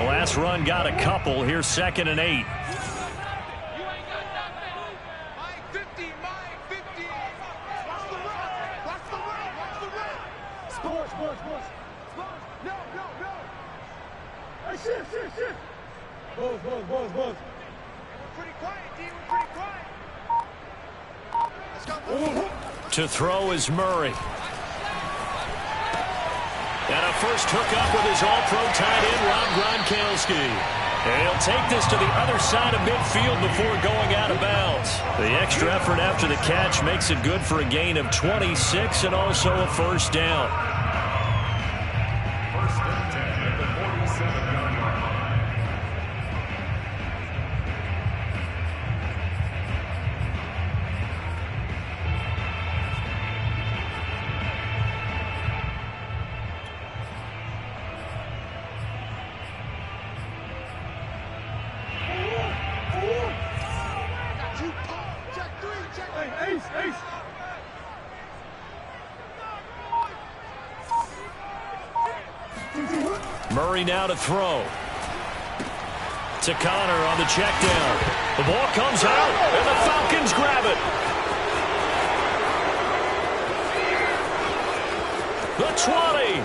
last run got a couple. Here's 2nd and 8. To throw is Murray. And a first hookup with his all-pro tight end, Rob Gronkowski. And he'll take this to the other side of midfield before going out of bounds. The extra effort after the catch makes it good for a gain of 26 and also a first down. First and 10 at the 47-yard line. Murray now to throw. To Connor on the check down. The ball comes out, and the Falcons grab it. The 20.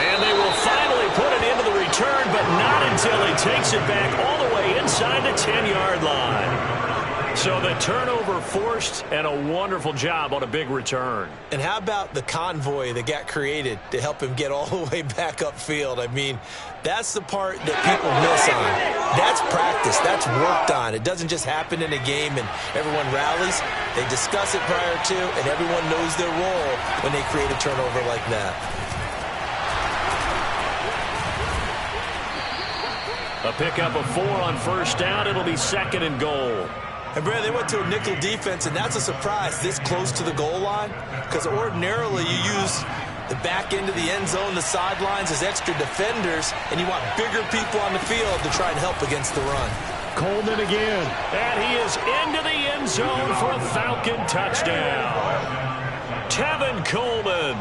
And they will finally put it into the return, but not until he takes it back all the way inside the 10-yard line. So the turnover forced, and a wonderful job on a big return. And how about the convoy that got created to help him get all the way back upfield? I mean, that's the part that people miss on. That's practice. That's worked on. It doesn't just happen in a game and everyone rallies. They discuss it prior to, and everyone knows their role when they create a turnover like that. A pickup of 4 on first down. It'll be 2nd and goal. And, Brad, they went to a nickel defense, and that's a surprise this close to the goal line, because ordinarily you use the back end of the end zone, the sidelines as extra defenders, and you want bigger people on the field to try and help against the run. Coleman again. And he is into the end zone for a Falcon touchdown. Tevin Coleman,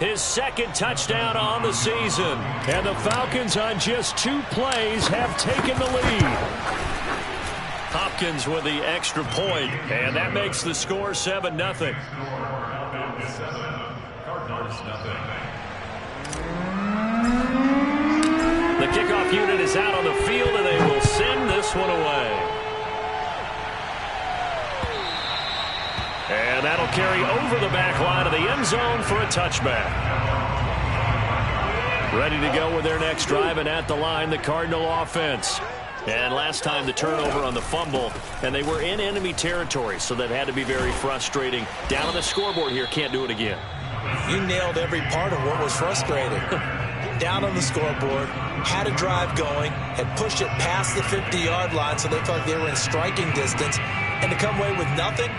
his 2nd touchdown on the season. And the Falcons on just 2 plays have taken the lead. Hopkins with the extra point, and that makes the score 7-0. The kickoff unit is out on the field, and they will send this one away. And that'll carry over the back line of the end zone for a touchback. Ready to go with their next drive, and at the line, the Cardinal offense. And last time the turnover on the fumble, and they were in enemy territory, so that had to be very frustrating. Down on the scoreboard here, can't do it again. You nailed every part of what was frustrating. Down on the scoreboard, had a drive going, had pushed it past the 50-yard line, so they felt like they were in striking distance, and to come away with nothing,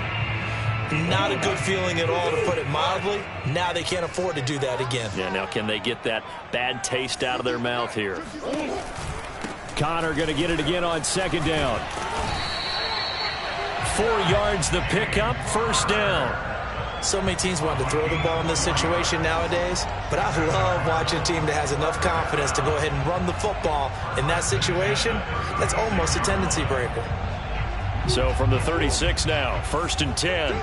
not a good feeling at all, to put it mildly. Now they can't afford to do that again. Yeah, now can they get that bad taste out of their mouth here? Connor going to get it again on 2nd down. 4 yards the pickup, first down. So many teams want to throw the ball in this situation nowadays, but I love watching a team that has enough confidence to go ahead and run the football in that situation. That's almost a tendency breaker. So from the 36 now, 1st and 10.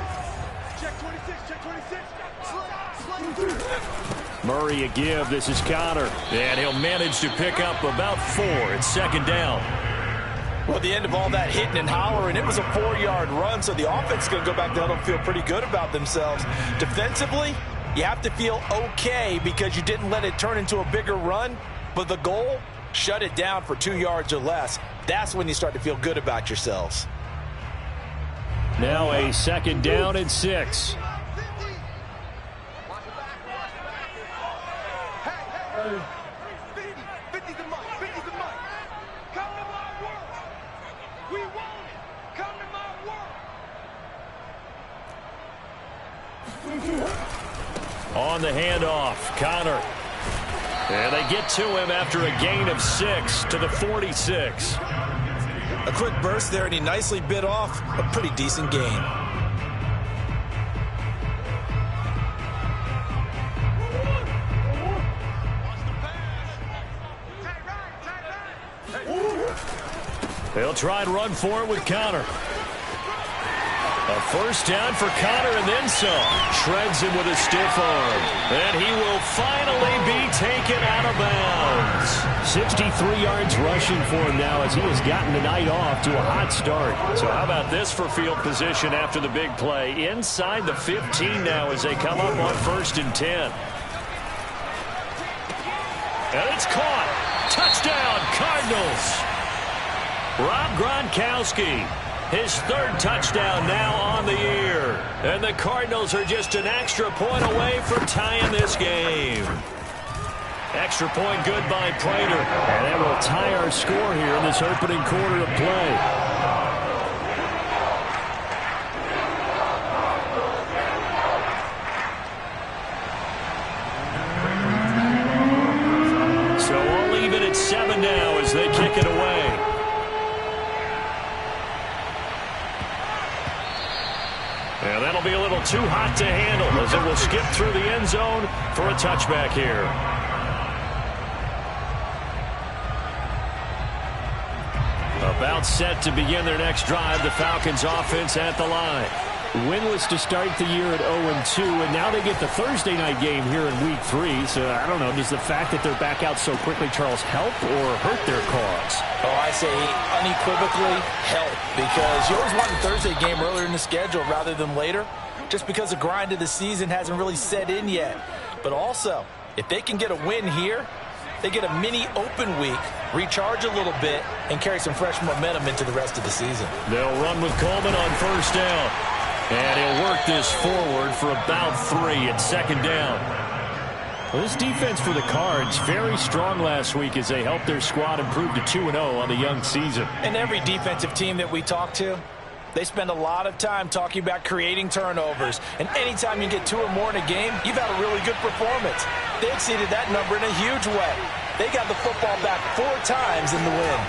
Check 26, check 26. Murray a give. This is Connor. And he'll manage to pick up about 4. It's 2nd down. Well, at the end of all that hitting and hollering, it was a 4-yard run, so the offense is going to go back down and feel pretty good about themselves. Defensively, you have to feel okay because you didn't let it turn into a bigger run, but the goal, shut it down for 2 yards or less. That's when you start to feel good about yourselves. Now a 2nd down and 6. On the handoff, Connor. And they get to him after a gain of 6 to the 46. A quick burst there, and he nicely bit off a pretty decent gain. They'll try and run for it with Connor. A first down for Connor and then some. Shreds him with a stiff arm. And he will finally be taken out of bounds. 63 yards rushing for him now as he has gotten the night off to a hot start. So how about this for field position after the big play? Inside the 15 now as they come up on 1st and 10. And it's caught. Touchdown, Cardinals. Rob Gronkowski. His 3rd touchdown now on the year. And the Cardinals are just an extra point away from tying this game. Extra point good by Prater. And that will tie our score here in this opening quarter of play. So all even at 7 now as they kick it away. And that'll be a little too hot to handle as it will skip through the end zone for a touchback here. About set to begin their next drive. The Falcons offense at the line. Winless to start the year at 0-2, and now they get the Thursday night game here in Week 3. So, I don't know, does the fact that they're back out so quickly, Charles, help or hurt their cause? Oh, I say unequivocally help, because you always want the Thursday game earlier in the schedule rather than later, just because the grind of the season hasn't really set in yet. But also, if they can get a win here, they get a mini open week, recharge a little bit, and carry some fresh momentum into the rest of the season. They'll run with Coleman on 1st down. And he'll work this forward for about 3 at 2nd down. Well, this defense for the Cards, very strong last week as they helped their squad improve to 2-0 on the young season. And every defensive team that we talk to, they spend a lot of time talking about creating turnovers. And anytime you get 2 or more in a game, you've had a really good performance. They exceeded that number in a huge way. They got the football back 4 times in the win.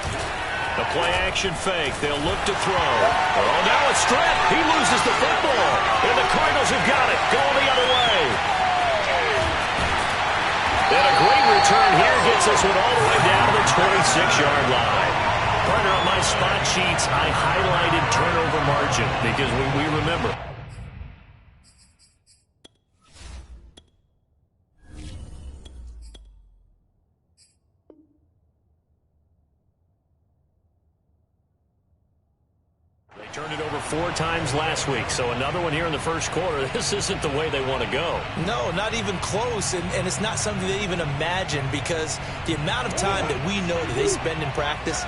The play-action fake. They'll look to throw. Oh, now it's Strett. He loses the football. And the Cardinals have got it. Going the other way. And a great return here gets us one all the way down to the 26-yard line. Partner, on my spot sheets, I highlighted turnover margin because we remember. Turned it over 4 times last week, so another one here in the first quarter. This isn't the way they want to go. No, not even close, and it's not something they even imagine, because the amount of time that we know that they spend in practice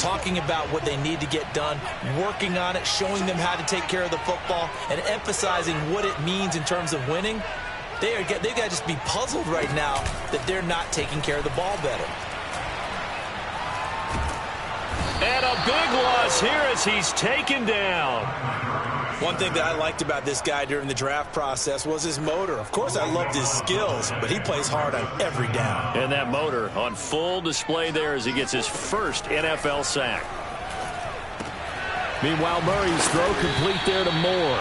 talking about what they need to get done, working on it, showing them how to take care of the football, and emphasizing what it means in terms of winning, they've got to just be puzzled right now that they're not taking care of the ball better. And a big loss here as he's taken down. One thing that I liked about this guy during the draft process was his motor. Of course, I loved his skills, but he plays hard on every down. And that motor on full display there as he gets his first NFL sack. Meanwhile, Murray's throw complete there to Moore.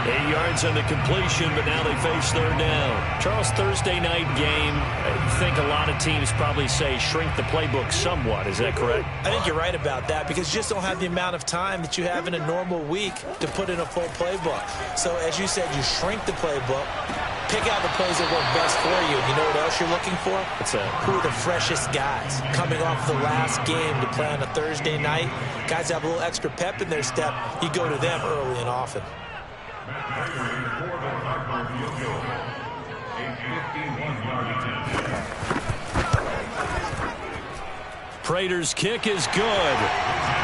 8 yards on the completion, but now they face 3rd down. Charles, Thursday night game, I think a lot of teams probably say shrink the playbook somewhat. Is that correct? I think you're right about that, because you just don't have the amount of time that you have in a normal week to put in a full playbook. So, as you said, you shrink the playbook, pick out the plays that work best for you. You know what else you're looking for? What's that? Who are the freshest guys coming off the last game to play on a Thursday night? Guys have a little extra pep in their step. You go to them early and often. Prater's kick is good.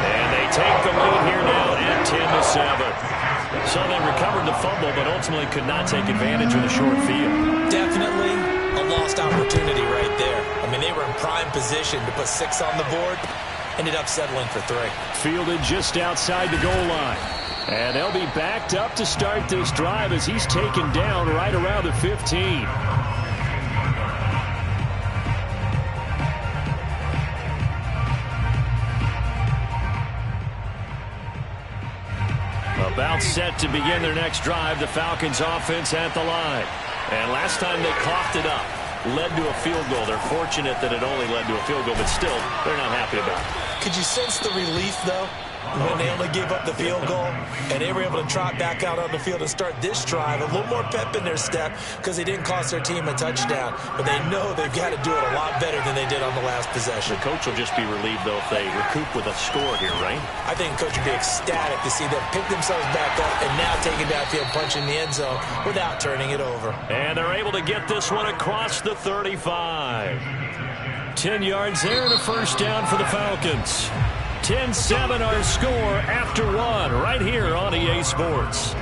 And they take the lead here now at 10-7. So they recovered the fumble, but ultimately could not take advantage of the short field. Definitely a lost opportunity right there. I mean, they were in prime position to put 6 on the board. Ended up settling for 3. Fielded just outside the goal line. And they'll be backed up to start this drive as he's taken down right around the 15. About set to begin their next drive, the Falcons offense at the line. And last time they coughed it up, led to a field goal. They're fortunate that it only led to a field goal, but still, they're not happy about it. Could you sense the relief, though, when they only gave up the field goal and they were able to trot back out on the field and start this drive? A little more pep in their step because they didn't cost their team a touchdown. But they know they've got to do it a lot better than they did on the last possession. The coach will just be relieved, though, if they recoup with a score here, right? I think the coach would be ecstatic to see them pick themselves back up and now take it downfield, punch in the end zone without turning it over. And they're able to get this one across the 35. 10 yards there and a first down for the Falcons. 10-7 our score after one right here on EA Sports.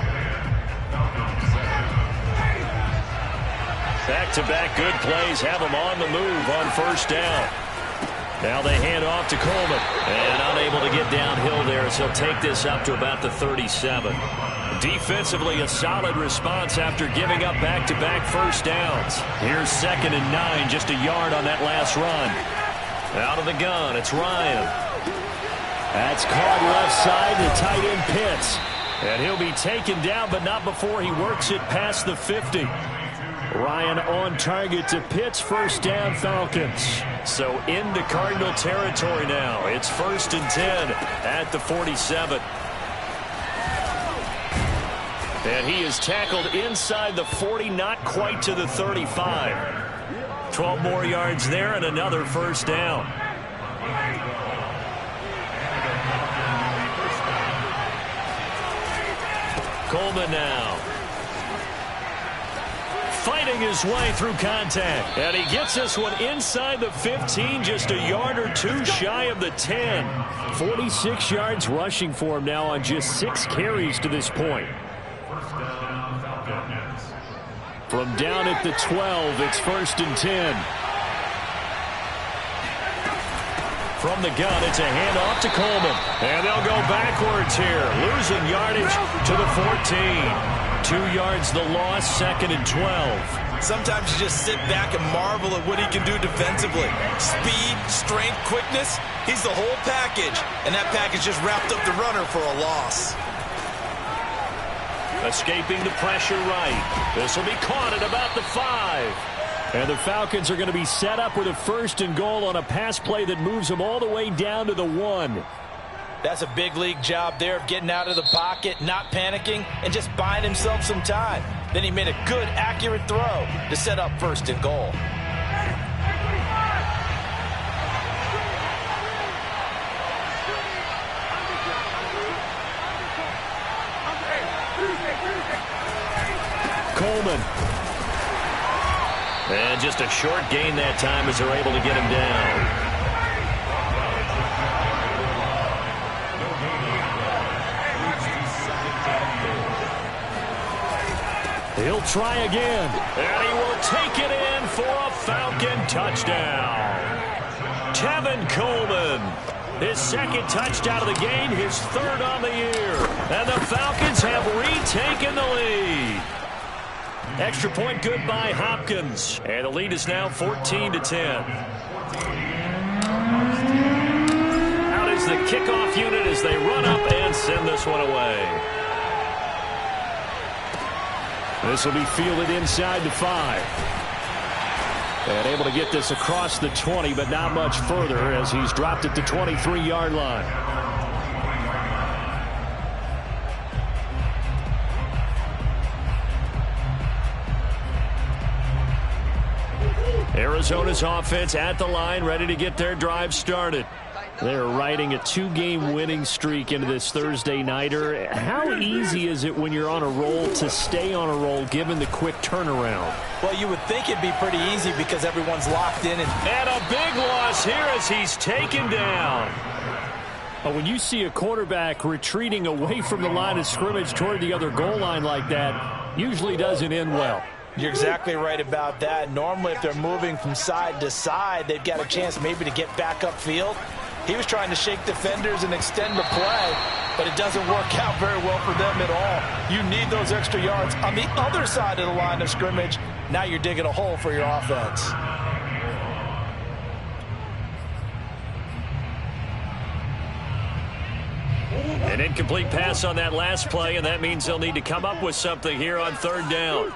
Back-to-back good plays have them on the move on first down. Now they hand off to Coleman. And unable to get downhill there, so he'll take this up to about the 37. Defensively, a solid response after giving up back-to-back first downs. Here's 2nd and 9, just a yard on that last run. Out of the gun, it's Ryan. That's caught left side, the tight end Pitts. And he'll be taken down, but not before he works it past the 50. Ryan on target to Pitts, first down Falcons. So into Cardinal territory now. It's 1st and 10 at the 47. And he is tackled inside the 40, not quite to the 35. 12 more yards there and another first down. Coleman now. Fighting his way through contact. And he gets this one inside the 15, just a yard or two shy of the 10. 46 yards rushing for him now on just 6 carries to this point. From down at the 12, it's 1st and 10. From the gun, it's a handoff to Coleman. And they'll go backwards here, losing yardage to the 14. 2 yards the loss, 2nd and 12. Sometimes you just sit back and marvel at what he can do defensively. Speed, strength, quickness, he's the whole package. And that package just wrapped up the runner for a loss. Escaping the pressure right. This will be caught at about the 5. And the Falcons are going to be set up with a 1st and goal on a pass play that moves them all the way down to the 1. That's a big league job there of getting out of the pocket, not panicking, and just buying himself some time. Then he made a good, accurate throw to set up 1st and goal. Coleman. And just a short gain that time as they're able to get him down. He'll try again. And he will take it in for a Falcon touchdown. Tevin Coleman. His 2nd touchdown of the game, his 3rd on the year. And the Falcons have retaken the lead. Extra point good by Hopkins. And the lead is now 14-10. Out is the kickoff unit as they run up and send this one away. This will be fielded inside the 5. And able to get this across the 20, but not much further as he's dropped at the 23-yard line. Arizona's offense at the line, ready to get their drive started. They're riding a 2-game winning streak into this Thursday nighter. How easy is it when you're on a roll to stay on a roll given the quick turnaround? Well, you would think it'd be pretty easy because everyone's locked in. And a big loss here as he's taken down. But when you see a quarterback retreating away from the line of scrimmage toward the other goal line like that, usually doesn't end well. You're exactly right about that. Normally, if they're moving from side to side, they've got a chance maybe to get back upfield. He was trying to shake defenders and extend the play, but it doesn't work out very well for them at all. You need those extra yards on the other side of the line of scrimmage. Now you're digging a hole for your offense. An incomplete pass on that last play, and that means they'll need to come up with something here on 3rd down.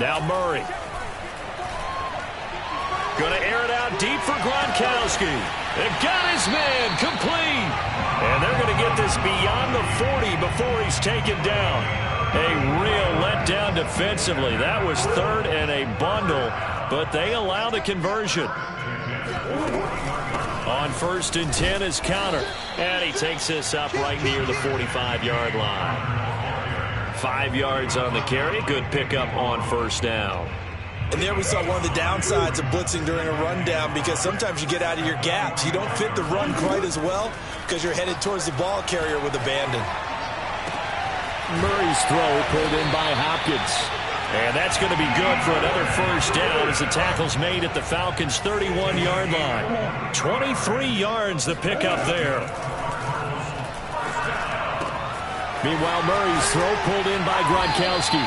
Now Murray. Going to air it out deep for Gronkowski. They've got his man complete. And they're going to get this beyond the 40 before he's taken down. A real letdown defensively. That was third and a bundle, but they allow the conversion. On 1st and 10 is Counter. And he takes this up right near the 45-yard line. 5 yards on the carry. Good pickup on 1st down. And there we saw one of the downsides of blitzing during a rundown, because sometimes you get out of your gaps. You don't fit the run quite as well because you're headed towards the ball carrier with abandon. Murray's throw pulled in by Hopkins. And that's going to be good for another 1st down as the tackle's made at the Falcons' 31-yard line. 23 yards the pickup there. Meanwhile, Murray's throw pulled in by Gronkowski.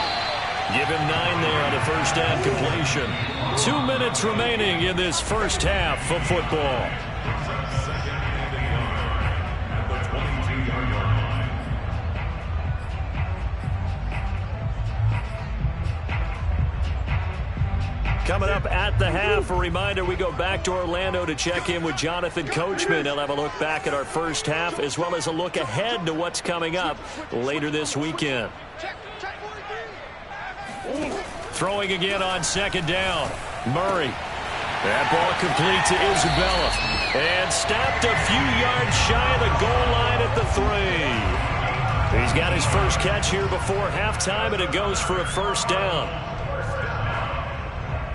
Give him 9 there on a 1st down completion. 2 minutes remaining in this first half of football. Coming up at the half, a reminder, we go back to Orlando to check in with Jonathan Coachman. He'll have a look back at our first half as well as a look ahead to what's coming up later this weekend. Throwing again on 2nd down. Murray. That ball complete to Isabella. And stopped a few yards shy of the goal line at the 3. He's got his first catch here before halftime, and it goes for a 1st down.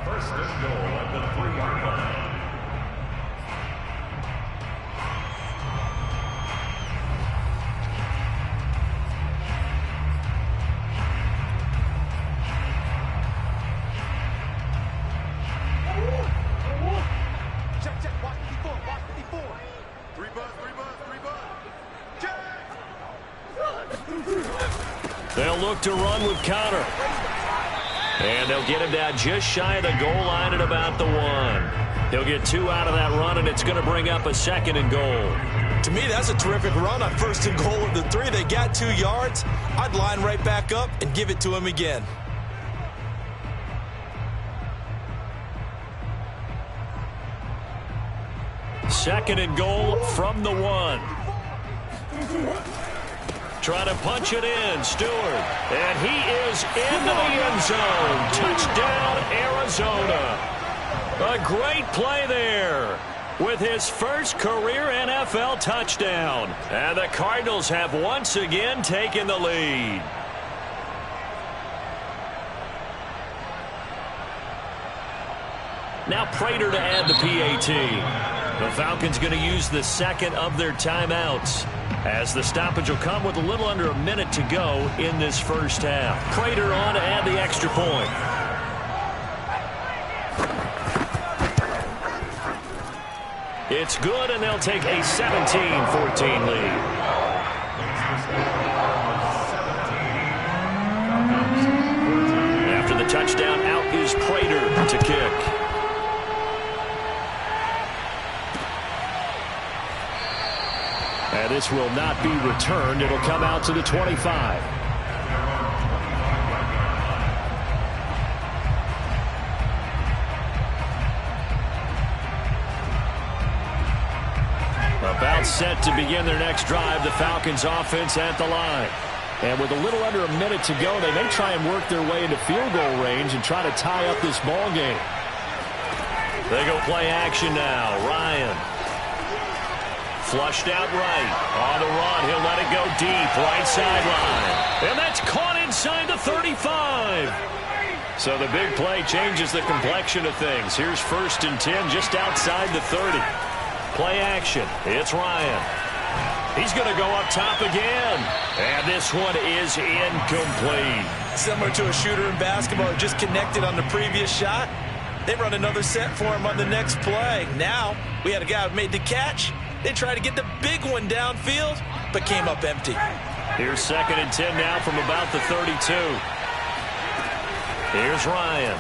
First and goal at the 3-yard line. Check, watch 54, watch 54. 3 buzz. Check. They'll look to run with Counter. And they'll get him down just shy of the goal line at about the 1. He'll get 2 out of that run, and it's going to bring up a 2nd and goal. To me, that's a terrific run on 1st and goal of the 3. They got 2 yards. I'd line right back up and give it to him again. Second and goal from the 1. Trying to punch it in, Stewart. And he is into the end zone. Touchdown, Arizona. A great play there with his first career NFL touchdown. And the Cardinals have once again taken the lead. Now Prater to add the PAT. The Falcons going to use the 2nd of their timeouts, as the stoppage will come with a little under a minute to go in this first half. Prater on to add the extra point. It's good, and they'll take a 17-14 lead. After the touchdown, out is Prater to kick. And this will not be returned. It'll come out to the 25. About set to begin their next drive, the Falcons offense at the line. And with a little under a minute to go, they may try and work their way into field goal range and try to tie up this ball game. They go play action now. Ryan. Flushed out right. On the run. He'll let it go deep. Right sideline. And that's caught inside the 35. So the big play changes the complexion of things. Here's 1st and 10 just outside the 30. Play action. It's Ryan. He's going to go up top again. And this one is incomplete. Similar to a shooter in basketball, just connected on the previous shot. They run another set for him on the next play. Now, we had a guy who made the catch. They tried to get the big one downfield, but came up empty. Here's 2nd and 10 now from about the 32. Here's Ryan.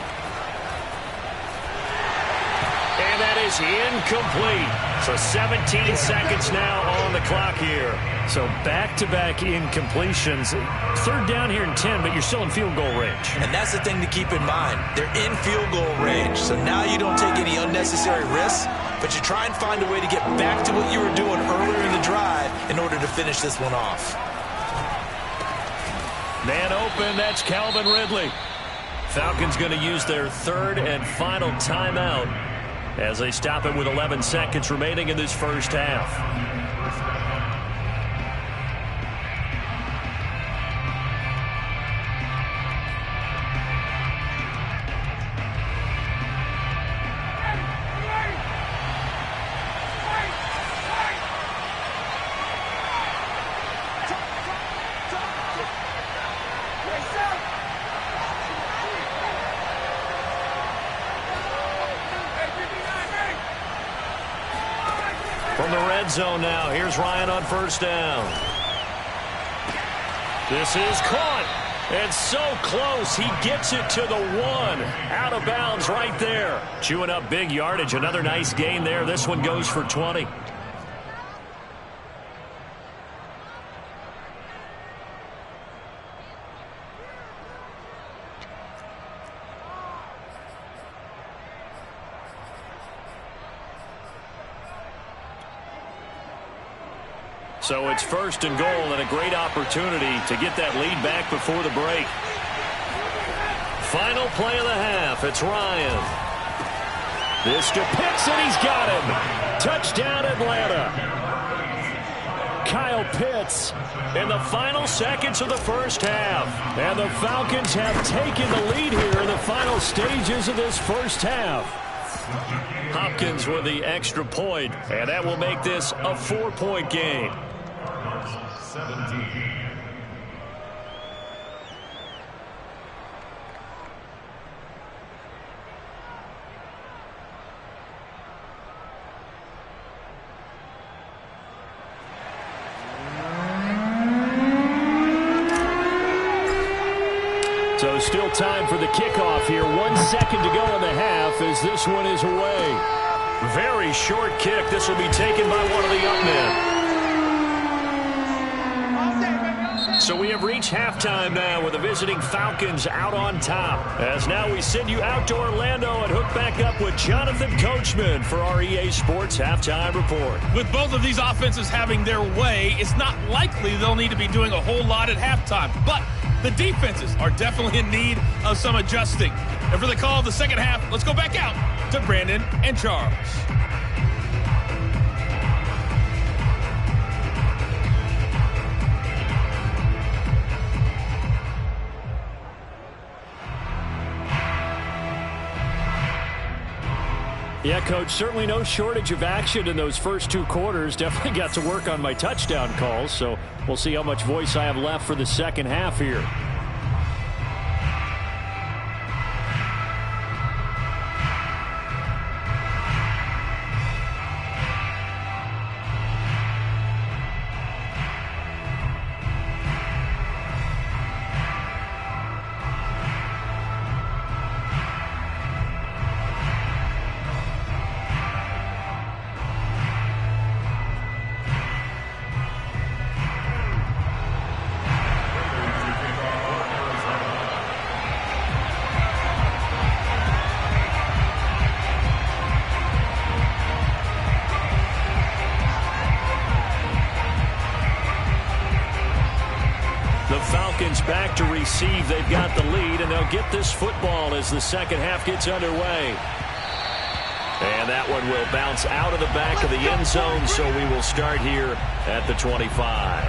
And that is incomplete. So 17 seconds now on the clock here. So back-to-back incompletions. Third down here in 10, but you're still in field goal range. And that's the thing to keep in mind. They're in field goal range, so now you don't take any unnecessary risks, but you try and find a way to get back to what you were doing earlier in the drive in order to finish this one off. Man open, that's Calvin Ridley. Falcons going to use their third and final timeout as they stop it with 11 seconds remaining in this first half. From the red zone now, here's Ryan on first down. This is caught. And so close, he gets it to the 1. Out of bounds right there. Chewing up big yardage. Another nice gain there. This one goes for 20. So it's first and goal and a great opportunity to get that lead back before the break. Final play of the half. It's Ryan. This to Pitts, and he's got him. Touchdown, Atlanta. Kyle Pitts in the final seconds of the first half. And the Falcons have taken the lead here in the final stages of this first half. Hopkins with the extra point, and that will make this a 4-point game. 17. So still time for the kickoff here. 1 second to go in the half as this one is away. Very short kick. This will be taken by one of the up men. So we have reached halftime now with the visiting Falcons out on top. As now we send you out to Orlando and hook back up with Jonathan Coachman for our EA Sports Halftime Report. With both of these offenses having their way, it's not likely they'll need to be doing a whole lot at halftime. But the defenses are definitely in need of some adjusting. And for the call of the second half, let's go back out to Brandon and Charles. Yeah, Coach, certainly no shortage of action in those first 2 quarters. Definitely got to work on my touchdown calls, so we'll see how much voice I have left for the second half here. Back to receive. They've got the lead, and they'll get this football as the second half gets underway. And that one will bounce out of the back of the end zone, so we will start here at the 25.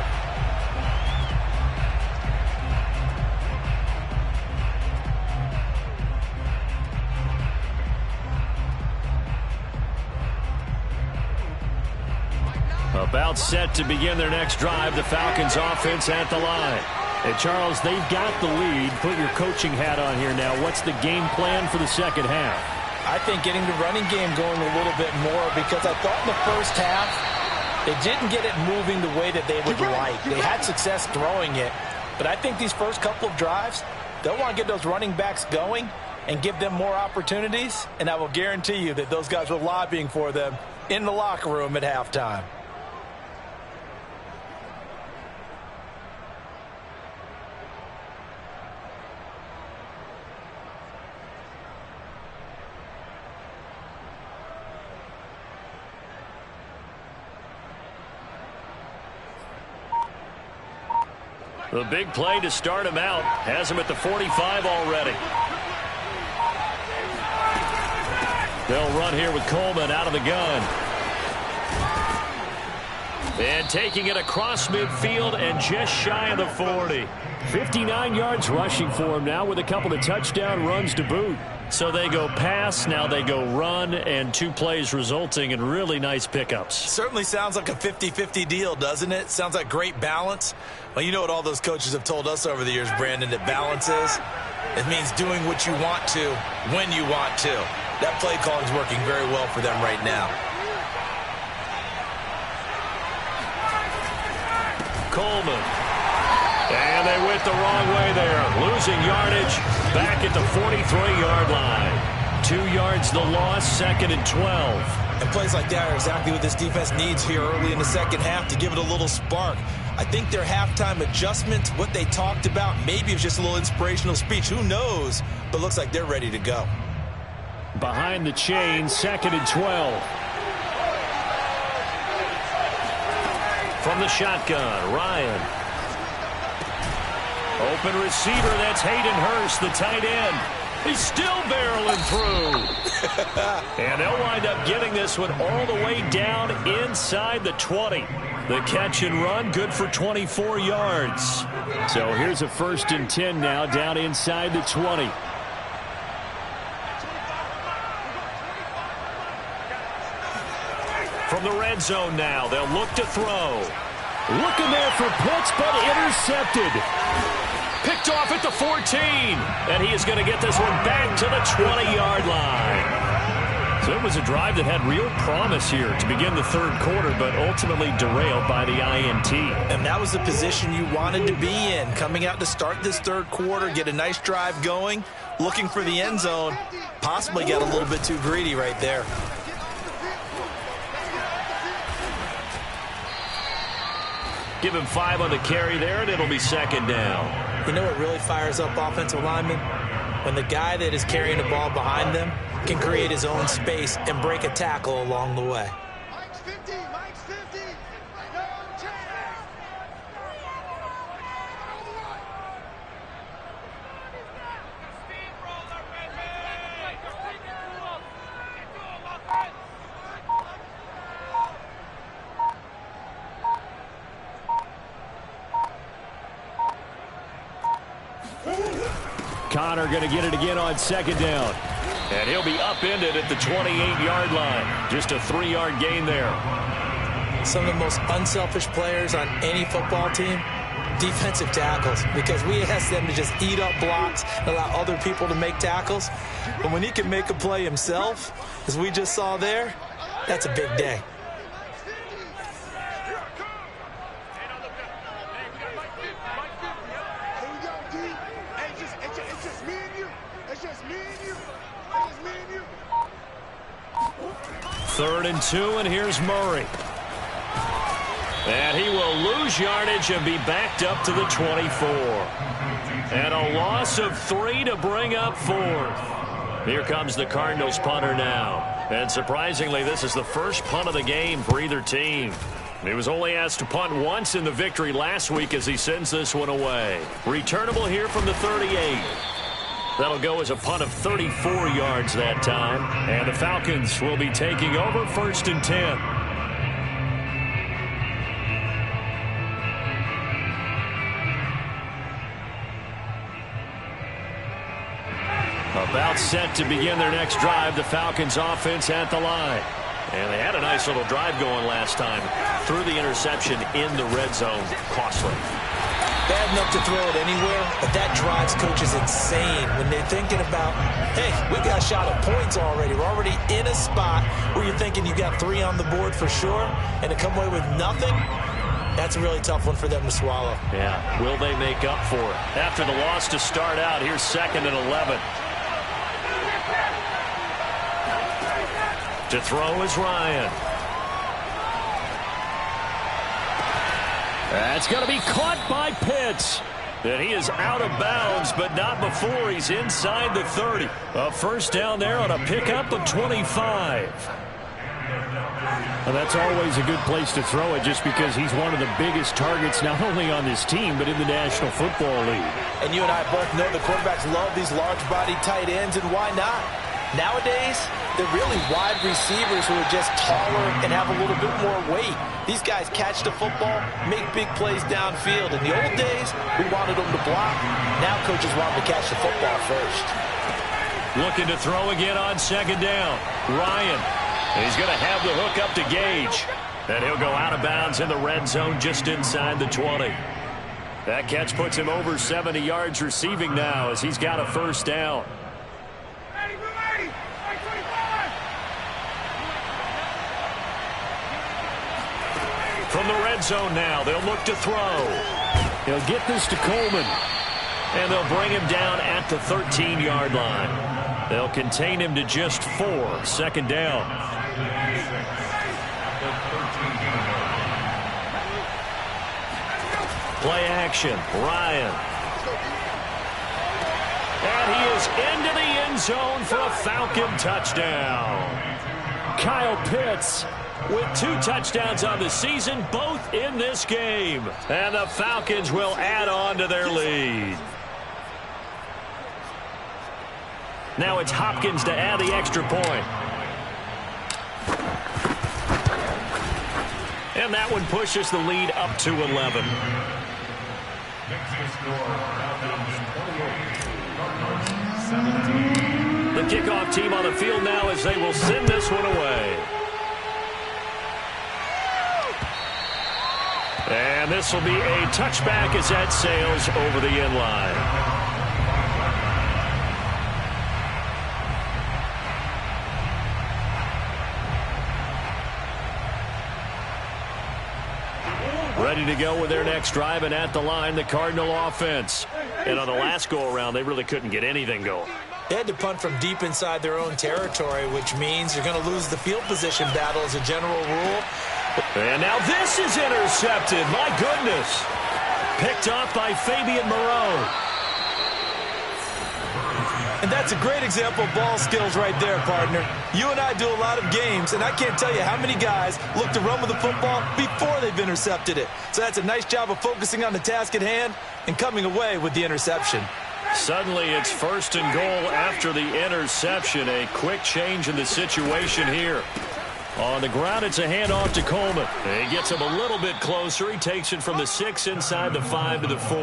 About set to begin their next drive, the Falcons offense at the line. And Charles, they've got the lead. Put your coaching hat on here now. What's the game plan for the second half? I think getting the running game going a little bit more, because I thought in the first half they didn't get it moving the way that they would like. They had success throwing it, but I think these first couple of drives, they'll want to get those running backs going and give them more opportunities, and I will guarantee you that those guys were lobbying for them in the locker room at halftime. The big play to start him out has him at the 45 already. They'll run here with Coleman out of the gun. And taking it across midfield and just shy of the 40. 59 yards rushing for him now with a couple of touchdown runs to boot. So they go pass, now they go run, and 2 plays resulting in really nice pickups. Certainly sounds like a 50-50 deal, doesn't it? Sounds like great balance. Well, you know what all those coaches have told us over the years, Brandon, that balance is? It means doing what you want to when you want to. That play calling is working very well for them right now. Coleman. And they went the wrong way there. Losing yardage back at the 43-yard line. 2 yards the loss, 2nd and 12. And plays like that are exactly what this defense needs here early in the second half to give it a little spark. I think their halftime adjustment, what they talked about, maybe it was just a little inspirational speech. Who knows? But looks like they're ready to go. Behind the chain, 2nd and 12. From the shotgun, Ryan. Open receiver, that's Hayden Hurst, the tight end. He's still barreling through. And they'll wind up getting this one all the way down inside the 20. The catch and run, good for 24 yards. So here's a 1st and 10 now, down inside the 20. From the red zone now, they'll look to throw. Looking there for Pitts, but intercepted. Picked off at the 14. And he is going to get this one back to the 20-yard line. So it was a drive that had real promise here to begin the 3rd quarter, but ultimately derailed by the INT. And that was the position you wanted to be in. Coming out to start this 3rd quarter, get a nice drive going, looking for the end zone. Possibly got a little bit too greedy right there. Give him 5 on the carry there, and it'll be 2nd down. You know what really fires up offensive linemen? When the guy that is carrying the ball behind them can create his own space and break a tackle along the way. Mike's 50, Mike's 50. No chance. Connor going to get it again on 2nd down. And he'll be upended at the 28-yard line. Just a 3-yard gain there. Some of the most unselfish players on any football team, defensive tackles, because we ask them to just eat up blocks and allow other people to make tackles. But when he can make a play himself, as we just saw there, that's a big day. Third and 2, and here's Murray. And he will lose yardage and be backed up to the 24. And a loss of 3 to bring up 4th. Here comes the Cardinals punter now. And surprisingly, this is the first punt of the game for either team. He was only asked to punt once in the victory last week as he sends this one away. Returnable here from the 38. That'll go as a punt of 34 yards that time. And the Falcons will be taking over 1st and 10. About set to begin their next drive, the Falcons offense at the line. And they had a nice little drive going last time. Threw the interception in the red zone. Costly. Bad enough to throw it anywhere, but that drives coaches insane when they're thinking about, hey, we got a shot at points already. We're already in a spot where you're thinking you got 3 on the board for sure, and to come away with nothing, that's a really tough one for them to swallow. Yeah, will they make up for it? After the loss to start out, here's 2nd and 11. To throw is Ryan. That's going to be caught by Pitts. And he is out of bounds, but not before he's inside the 30. A first down there on a pickup of 25. Well, that's always a good place to throw it just because he's one of the biggest targets not only on this team but in the National Football League. And you and I both know the quarterbacks love these large-bodied tight ends, and why not? Nowadays, they're really wide receivers who are just taller and have a little bit more weight. These guys catch the football, make big plays downfield. In the old days, we wanted them to block. Now coaches want them to catch the football first. Looking to throw again on second down. Ryan. He's going to have the hook up to Gage. And he'll go out of bounds in the red zone just inside the 20. That catch puts him over 70 yards receiving now as he's got a first down. From the red zone now, they'll look to throw. He'll get this to Coleman. And they'll bring him down at the 13-yard line. They'll contain him to just 4. Second down. Play action. Ryan. And he is into the end zone for a Falcon touchdown. Kyle Pitts with 2 touchdowns on the season, both in this game. And the Falcons will add on to their lead. Now it's Hopkins to add the extra point. And that one pushes the lead up to 11. The kickoff team on the field now as they will send this one away. And this will be a touchback as that sails over the end line. Ready to go with their next drive, and at the line, the Cardinal offense. And on the last go-around, they really couldn't get anything going. They had to punt from deep inside their own territory, which means you're going to lose the field position battle as a general rule. And now this is intercepted. My goodness. Picked off by Fabian Moreau. And that's a great example of ball skills right there, partner. You and I do a lot of games, and I can't tell you how many guys look to run with the football before they've intercepted it. So that's a nice job of focusing on the task at hand and coming away with the interception. Suddenly it's first and goal after the interception. A quick change in the situation here. On the ground, it's a handoff to Coleman. He gets him a little bit closer. He takes it from the 6 inside the 5 to the 4.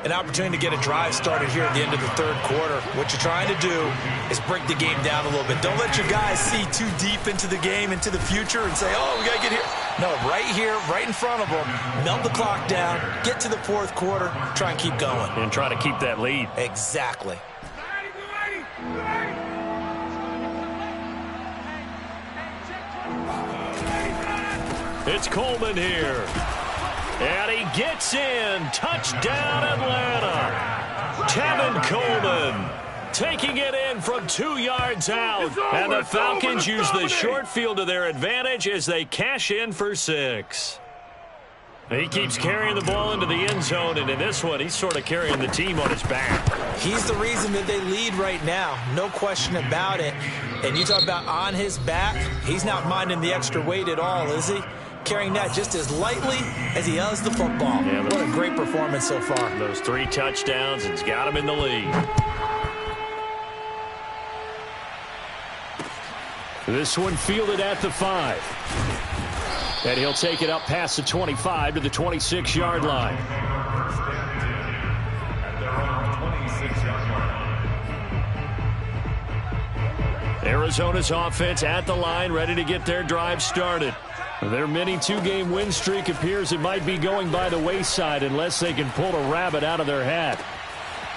An opportunity to get a drive started here at the end of the third quarter. What you're trying to do is break the game down a little bit. Don't let your guys see too deep into the game, into the future, and say, oh, we got to get here. No, right here, right in front of them, melt the clock down, get to the fourth quarter, try and keep going. And try to keep that lead. Exactly. It's Coleman here. And he gets in. Touchdown, Atlanta. Tevin Coleman taking it in from 2 yards out. And the Falcons use the short field to their advantage as they cash in for 6. He keeps carrying the ball into the end zone, and in this one, he's sort of carrying the team on his back. He's the reason that they lead right now. No question about it. And you talk about on his back, he's not minding the extra weight at all, is he? Carrying that just as lightly as he does the football. Yeah, what a great performance so far. Those 3 touchdowns, it's got him in the lead. This one fielded at the 5. And he'll take it up past the 25 to the 26-yard line. Arizona's offense at the line, ready to get their drive started. Their mini 2-game win streak appears it might be going by the wayside unless they can pull a rabbit out of their hat.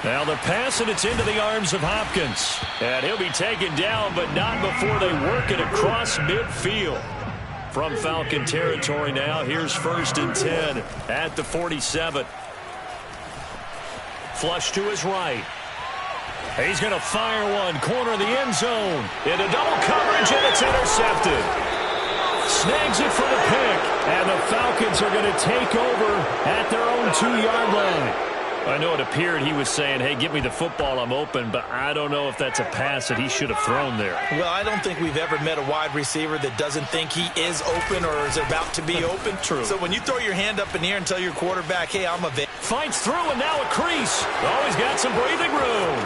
Now the pass, and it's into the arms of Hopkins. And he'll be taken down, but not before they work it across midfield. From Falcon territory now, here's 1st and 10 at the 47. Flush to his right. He's going to fire one, corner of the end zone. Into double coverage, and it's intercepted. Snags it for the pick, And the Falcons are going to take over at their own 2-yard line. I know it appeared he was saying, hey, give me the football, I'm open, but I don't know if that's a pass that he should have thrown there. Well, I don't think we've ever met a wide receiver that doesn't think he is open or is about to be open. True. So when you throw your hand up in the air and tell your quarterback, hey, I'm available. Fights through, and now a crease. Oh, he's got some breathing room.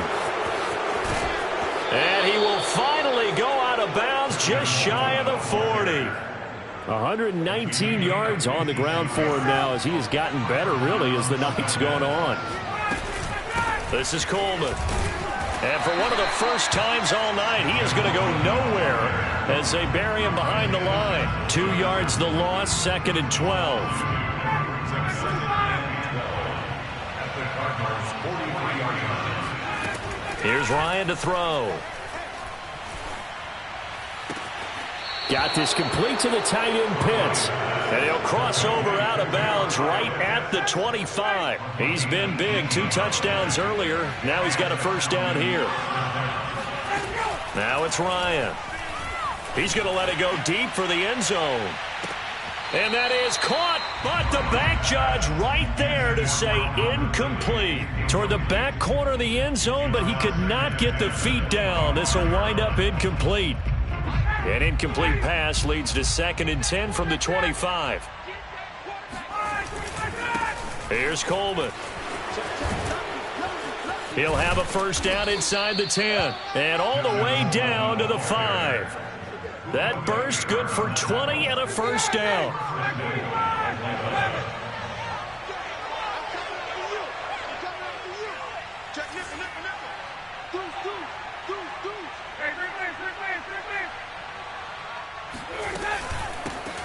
And he will finally go out of bounds just shy of the 40. 119 yards on the ground for him now as he has gotten better, really, as the night's gone on. This is Coleman. And for one of the first times all night, he is going to go nowhere as they bury him behind the line. 2 yards the loss, 2nd and 12. Here's Ryan to throw. Got this complete to the tight end Pitts. And he'll cross over out of bounds right at the 25. He's been big. 2 touchdowns earlier. Now he's got a first down here. Now it's Ryan. He's going to let it go deep for the end zone. And that is caught, but the back judge right there to say incomplete. Toward the back corner of the end zone, but he could not get the feet down. This will wind up incomplete. An incomplete pass leads to 2nd and 10 from the 25. Here's Coleman. He'll have a first down inside the 10. And all the way down to the 5. That burst good for 20 and a first down.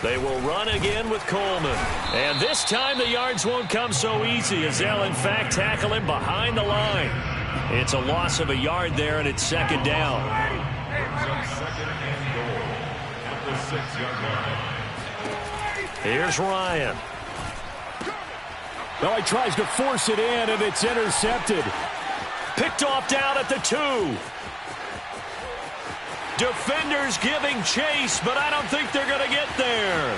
They will run again with Coleman. And this time the yards won't come so easy as they'll, in fact, tackle him behind the line. It's a loss of a yard there, and it's 2nd down. Here's Ryan. Oh, he tries to force it in, and it's intercepted. Picked off down at the 2. Defenders giving chase, but I don't think they're going to get there.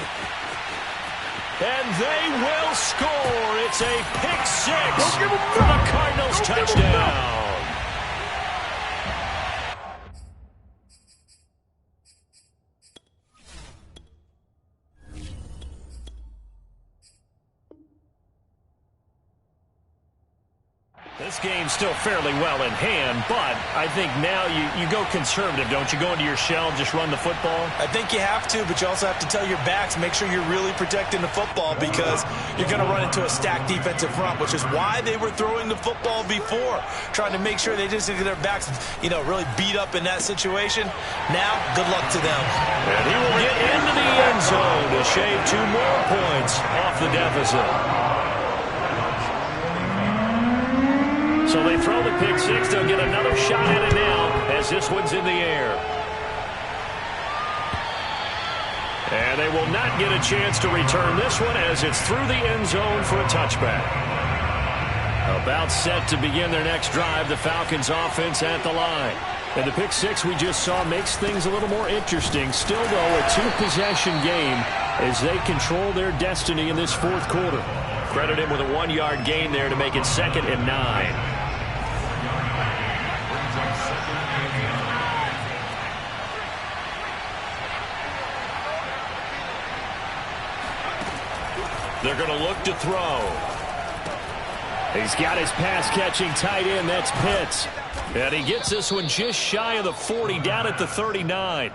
And they will score. It's a pick 6 for the Cardinals touchdown. This game's still fairly well in hand, but I think now you go conservative, don't you? Go into your shell and just run the football? I think you have to, but you also have to tell your backs, make sure you're really protecting the football because you're going to run into a stacked defensive front, which is why they were throwing the football before, trying to make sure they just get their backs, really beat up in that situation. Now, good luck to them. And he will get into the end zone to shave 2 more points off the deficit. So they throw the pick 6. They'll get another shot at it now as this one's in the air. And they will not get a chance to return this one as it's through the end zone for a touchback. About set to begin their next drive, the Falcons offense at the line. And the pick 6 we just saw makes things a little more interesting. Still, though, a 2-possession game as they control their destiny in this 4th quarter. Credit him with a 1-yard gain there to make it 2nd and 9. They're going to look to throw. He's got his pass-catching tight end. That's Pitts. And he gets this one just shy of the 40, down at the 39.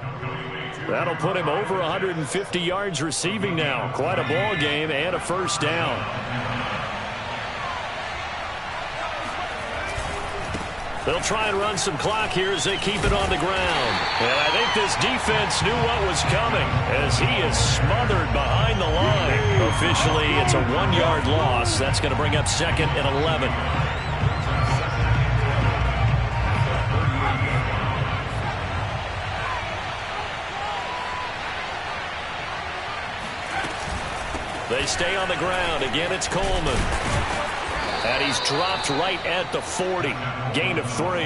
That'll put him over 150 yards receiving now. Quite a ball game and a first down. They'll try and run some clock here as they keep it on the ground. And I think this defense knew what was coming as he is smothered behind the line. Officially, it's a 1-yard loss. That's going to bring up 2nd and 11. They stay on the ground. Again, it's Coleman. And he's dropped right at the 40. Gain of 3.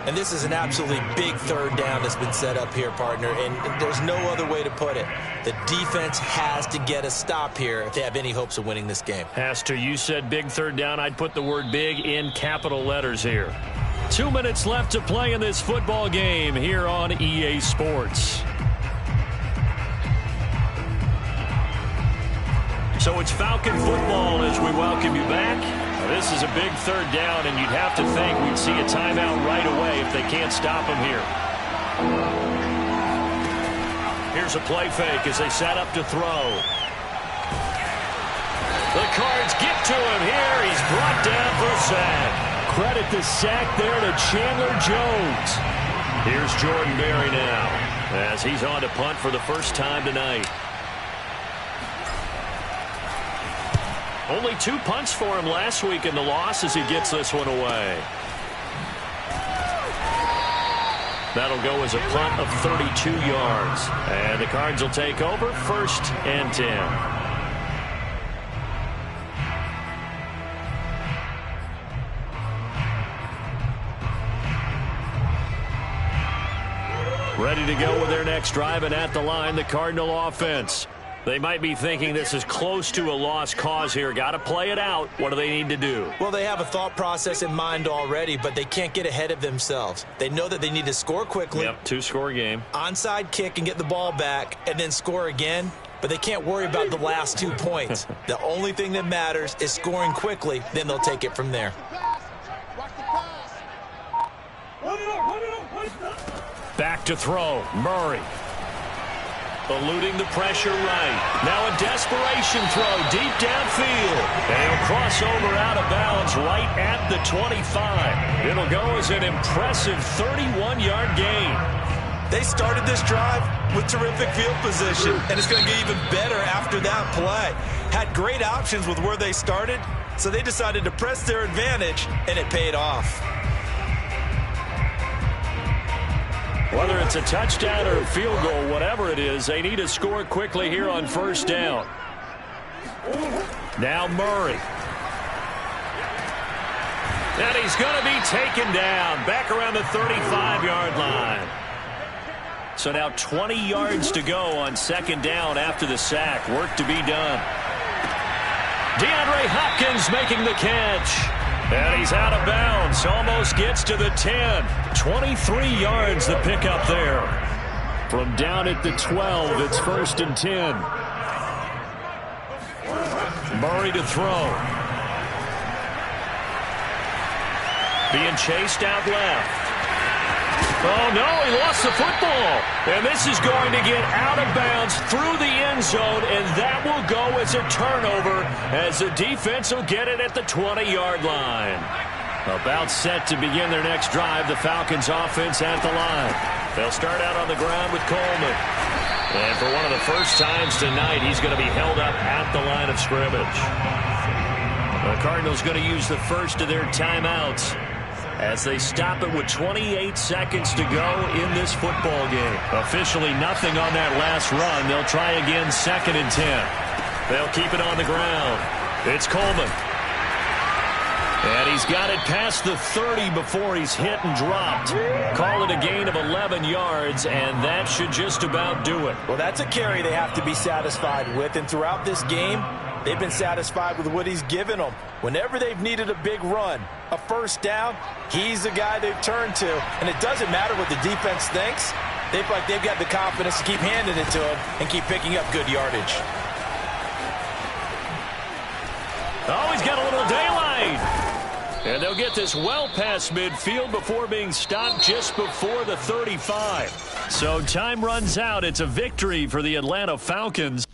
And this is an absolutely big third down that's been set up here, partner, and there's no other way to put it. The defense has to get a stop here if they have any hopes of winning this game. Pastor, you said big third down. I'd put the word big in capital letters here. 2 minutes left to play in this football game here on EA Sports. So it's Falcon football as we welcome you back. This is a big third down, and you'd have to think we'd see a timeout right away if they can't stop him here. Here's a play fake as they set up to throw. The Cards get to him here. He's brought down for a sack. Credit the sack there to Chandler Jones. Here's Jordan Berry now as he's on to punt for the first time tonight. Only 2 punts for him last week in the loss as he gets this one away. That'll go as a punt of 32 yards. And the Cards will take over 1st and 10. Ready to go with their next drive, and at the line, the Cardinal offense. They might be thinking this is close to a lost cause here. Got to play it out. What do they need to do? Well, they have a thought process in mind already, but they can't get ahead of themselves. They know that they need to score quickly. Yep, 2-score game. Onside kick and get the ball back and then score again, but they can't worry about the last 2 points. The only thing that matters is scoring quickly, then they'll take it from there. Back to throw. Murray. Eluding the pressure right. Now a desperation throw deep downfield. And he'll cross over out of bounds right at the 25. It'll go as an impressive 31-yard gain. They started this drive with terrific field position, and it's going to get even better after that play. Had great options with where they started, so they decided to press their advantage, and it paid off. Whether it's a touchdown or a field goal, whatever it is, they need to score quickly here on 1st down. Now Murray. And he's going to be taken down back around the 35-yard line. So now 20 yards to go on 2nd down after the sack. Work to be done. DeAndre Hopkins making the catch. And he's out of bounds. Almost gets to the 10. 23 yards the pickup there. From down at the 12, it's 1st and 10. Murray to throw. Being chased out left. Oh, no, he lost the football. And this is going to get out of bounds through the end zone, and that will go as a turnover as the defense will get it at the 20-yard line. About set to begin their next drive, the Falcons offense at the line. They'll start out on the ground with Coleman. And for one of the first times tonight, he's going to be held up at the line of scrimmage. The Cardinals going to use the first of their timeouts as they stop it with 28 seconds to go in this football game. Officially nothing on that last run. They'll try again 2nd and 10. They'll keep it on the ground. It's Coleman. And he's got it past the 30 before he's hit and dropped. Call it a gain of 11 yards, and that should just about do it. Well, that's a carry they have to be satisfied with, and throughout this game, they've been satisfied with what he's given them. Whenever they've needed a big run, a 1st down, he's the guy they've turned to. And it doesn't matter what the defense thinks. They feel like they've got the confidence to keep handing it to him and keep picking up good yardage. Oh, he's got a little daylight. And they'll get this well past midfield before being stopped just before the 35. So time runs out. It's a victory for the Atlanta Falcons.